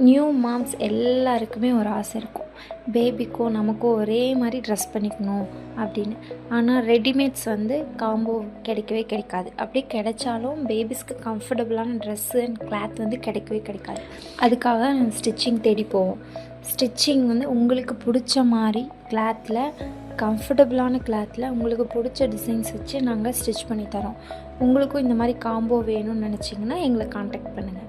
New moms எல்லாருக்குமே ஒரு ஆசை இருக்கும், பேபிக்கோ நமக்கோ ஒரே மாதிரி ட்ரெஸ் பண்ணிக்கணும் அப்படின்னு. ஆனால் ரெடிமேட்ஸ் காம்போ கிடைக்கவே கிடைக்காது. அப்படி கிடைச்சாலும் பேபிஸ்க்கு கம்ஃபர்டபுளான ட்ரெஸ்ஸு அண்ட் கிளாத் கிடைக்கவே கிடைக்காது. அதுக்காக ஸ்டிச்சிங் தேடி போவோம். ஸ்டிச்சிங் உங்களுக்கு பிடிச்ச மாதிரி கிளாத்தில், கம்ஃபர்டபுளான கிளாத்தில் உங்களுக்கு பிடிச்ச டிசைன்ஸ் வச்சு நாங்கள் ஸ்டிச் பண்ணி தரோம். உங்களுக்கும் இந்த மாதிரி காம்போ வேணும்னு நினச்சிங்கன்னா எங்களை காண்டாக்ட் பண்ணுங்கள்.